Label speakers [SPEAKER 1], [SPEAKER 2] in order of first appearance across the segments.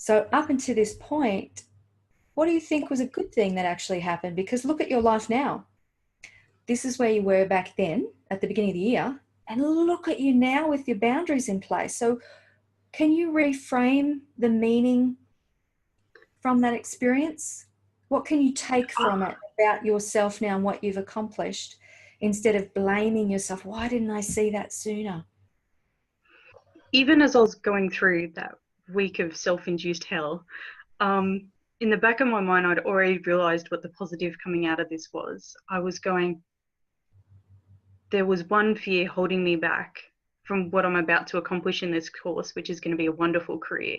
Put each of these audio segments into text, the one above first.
[SPEAKER 1] So up until this point, what do you think was a good thing that actually happened? Because look at your life now. This is where you were back then at the beginning of the year, and look at you now with your boundaries in place. So can you reframe the meaning from that experience? What can you take from it about yourself now and what you've accomplished, instead of blaming yourself? Why didn't I see that sooner?
[SPEAKER 2] Even as I was going through that week of self-induced hell, in the back of my mind, I'd already realized what the positive coming out of this was. I was going, there was one fear holding me back from what I'm about to accomplish in this course, which is going to be a wonderful career.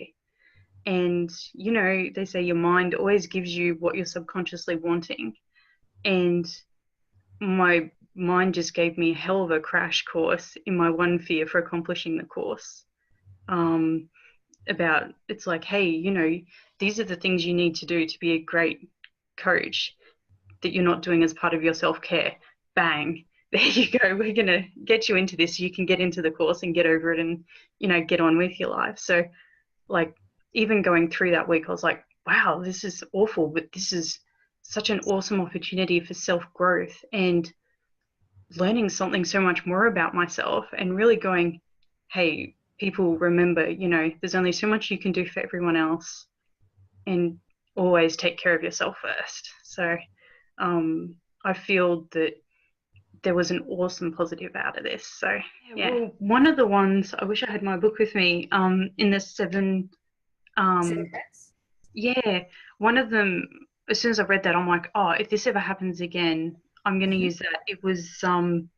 [SPEAKER 2] And, you know, they say your mind always gives you what you're subconsciously wanting. And my mind just gave me a hell of a crash course in my one fear for accomplishing the course. About, it's like, hey, you know, these are the things you need to do to be a great coach that you're not doing as part of your self-care. Bang, there you go. We're going to get you into this so you can get into the course and get over it and, you know, get on with your life. So, like, even going through that week, I was like, wow, this is awful, but this is such an awesome opportunity for self-growth and learning something so much more about myself, and really going, hey, people, remember, you know, there's only so much you can do for everyone else, and always take care of yourself first. So I feel that there was an awesome positive out of this. So yeah, well, one of the ones, I wish I had my book with me, in the seven, yeah, one of them, as soon as I read that, I'm like, oh, if this ever happens again, I'm going to use that. It was
[SPEAKER 1] SNAPP.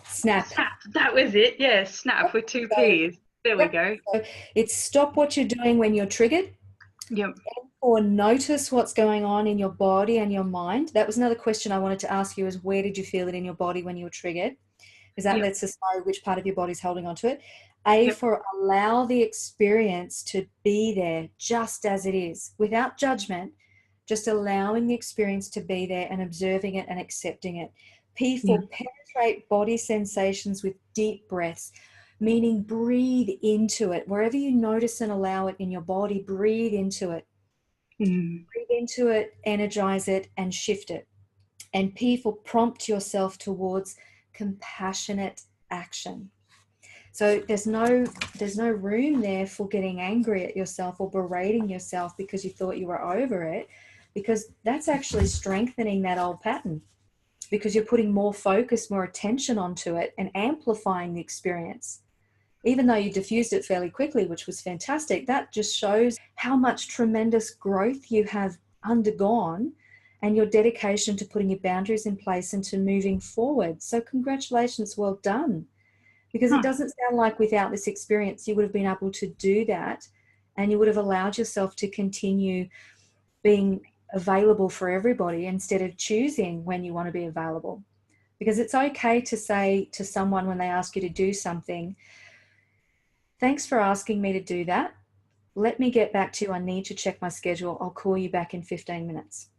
[SPEAKER 2] SNAPP. That was it. Yeah, SNAPP with two P's. There we go.
[SPEAKER 1] So it's stop what you're doing when you're triggered.
[SPEAKER 2] Yep.
[SPEAKER 1] Or notice what's going on in your body and your mind. That was another question I wanted to ask you, is where did you feel it in your body when you were triggered? Because that lets us know which part of your body's holding on to it. For allow the experience to be there just as it is, without judgment, just allowing the experience to be there and observing it and accepting it. P for penetrate body sensations with deep breaths, meaning breathe into it. Wherever you notice and allow it in your body, breathe into it. Breathe into it, energize it, and shift it. And P for prompt yourself towards compassionate action. So there's no room there for getting angry at yourself or berating yourself because you thought you were over it, because that's actually strengthening that old pattern, because you're putting more focus, more attention onto it and amplifying the experience. Even though you diffused it fairly quickly, which was fantastic, that just shows how much tremendous growth you have undergone and your dedication to putting your boundaries in place and to moving forward. So congratulations, well done. Because it doesn't sound like without this experience you would have been able to do that, and you would have allowed yourself to continue being available for everybody instead of choosing when you want to be available. Because it's okay to say to someone when they ask you to do something, thanks for asking me to do that. Let me get back to you. I need to check my schedule. I'll call you back in 15 minutes.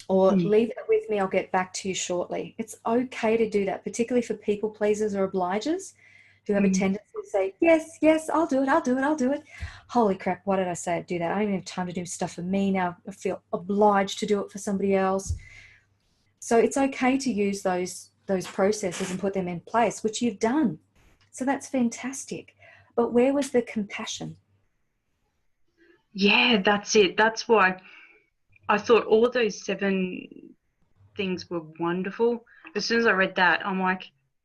[SPEAKER 1] Or leave it with me. I'll get back to you shortly. It's okay to do that, particularly for people pleasers or obligers who have a tendency to say, yes, yes, I'll do it. Holy crap, why did I say I'd do that? I don't even have time to do stuff for me now. I feel obliged to do it for somebody else. So it's okay to use those processes and put them in place, which you've done. So that's fantastic. But where was the compassion?
[SPEAKER 2] Yeah, that's it. That's why I thought all of those 7 things were wonderful. As soon as I read that, I'm like,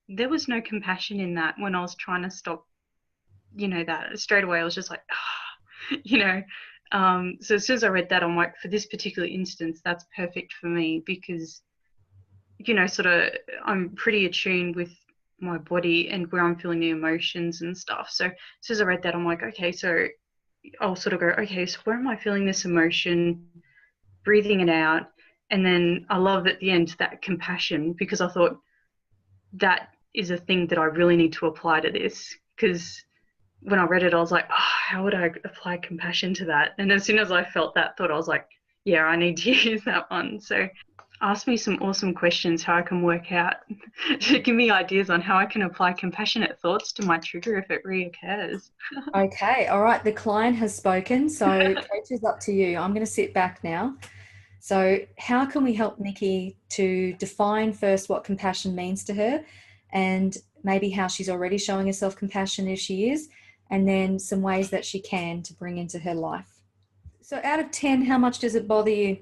[SPEAKER 2] there was no compassion in that when I was trying to stop, you know, that straight away. I was just like, you know. So as soon as I read that, I'm like, for this particular instance, that's perfect for me, because, you know, sort of I'm pretty attuned with my body and where I'm feeling the emotions and stuff. So as soon as I read that, I'm like, okay, so I'll sort of go, okay, so where am I feeling this emotion? Breathing it out. And then I love at the end that compassion, because I thought that is a thing that I really need to apply to this, because when I read it, I was like, oh, how would I apply compassion to that? And as soon as I felt that thought, I was like, yeah, I need to use that one. So ask me some awesome questions how I can work out to give me ideas on how I can apply compassionate thoughts to my trigger if it reoccurs.
[SPEAKER 1] Okay, all right. The client has spoken, so coach is up to you. I'm going to sit back now. So, how can we help Nikki to define first what compassion means to her, and maybe how she's already showing herself compassion if she is, and then some ways that she can to bring into her life. So, out of 10, how much does it bother you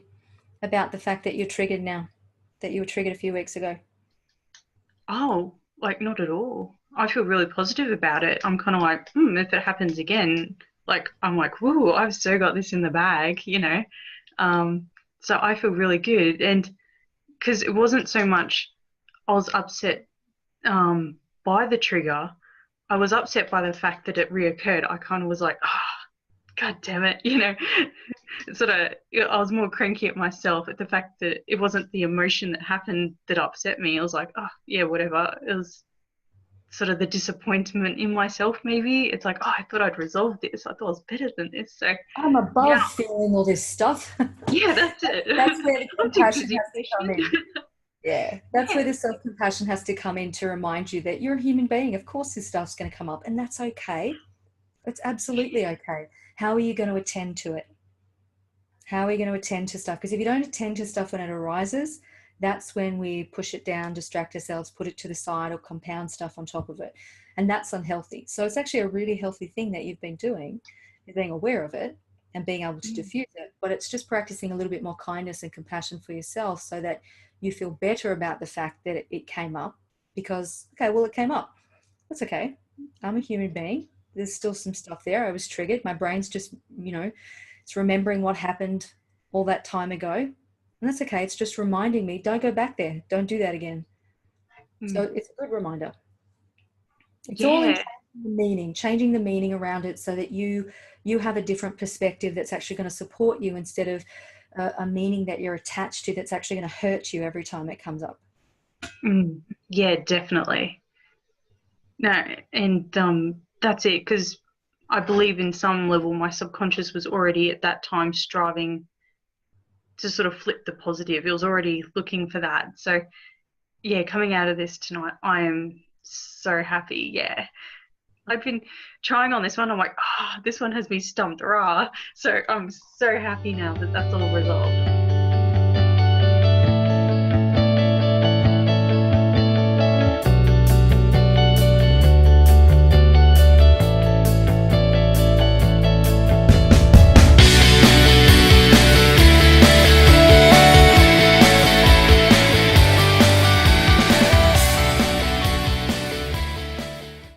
[SPEAKER 1] about the fact that you're triggered now, that you were triggered a few weeks ago?
[SPEAKER 2] Oh, like not at all. I feel really positive about it. I'm kind of like, if it happens again, like I'm like, woo, I've still got this in the bag, you know. So I feel really good, and because it wasn't so much I was upset by the trigger, I was upset by the fact that it reoccurred. I kind of was like, God damn it, you know. Sort of, I was more cranky at myself at the fact that it wasn't the emotion that happened that upset me. I was like, oh yeah, whatever. It was sort of the disappointment in myself. Maybe it's like, oh, I thought I'd resolved this. I thought I was better than this. So
[SPEAKER 1] I'm
[SPEAKER 2] now,
[SPEAKER 1] above feeling all this stuff.
[SPEAKER 2] yeah, that's it.
[SPEAKER 1] That's where the
[SPEAKER 2] I'm too
[SPEAKER 1] compassion
[SPEAKER 2] busy
[SPEAKER 1] has to come
[SPEAKER 2] fishing.
[SPEAKER 1] in. Yeah, that's
[SPEAKER 2] Yeah,
[SPEAKER 1] where the self-compassion has to come in to remind you that you're a human being. Of course, this stuff's going to come up, and that's okay. It's absolutely okay. How are you going to attend to it? How are you going to attend to stuff? Because if you don't attend to stuff when it arises, that's when we push it down, distract ourselves, put it to the side, or compound stuff on top of it. And that's unhealthy. So it's actually a really healthy thing that you've been doing, is being aware of it and being able to diffuse it. But it's just practicing a little bit more kindness and compassion for yourself so that you feel better about the fact that it came up because, okay, well, it came up. That's okay. I'm a human being. There's still some stuff there. I was triggered. My brain's just, it's remembering what happened all that time ago. And that's okay. It's just reminding me, don't go back there. Don't do that again. So it's a good reminder. It's all in
[SPEAKER 2] yeah.
[SPEAKER 1] changing the meaning around it so that you have a different perspective that's actually going to support you instead of a meaning that you're attached to that's actually going to hurt you every time it comes up.
[SPEAKER 2] Yeah, definitely. No, and that's it, because I believe in some level my subconscious was already at that time striving to sort of flip the positive. It was already looking for that. So yeah, coming out of this tonight, I am so happy. Yeah. I've been trying on this one. I'm like, this one has me stumped raw. So I'm so happy now that that's all resolved.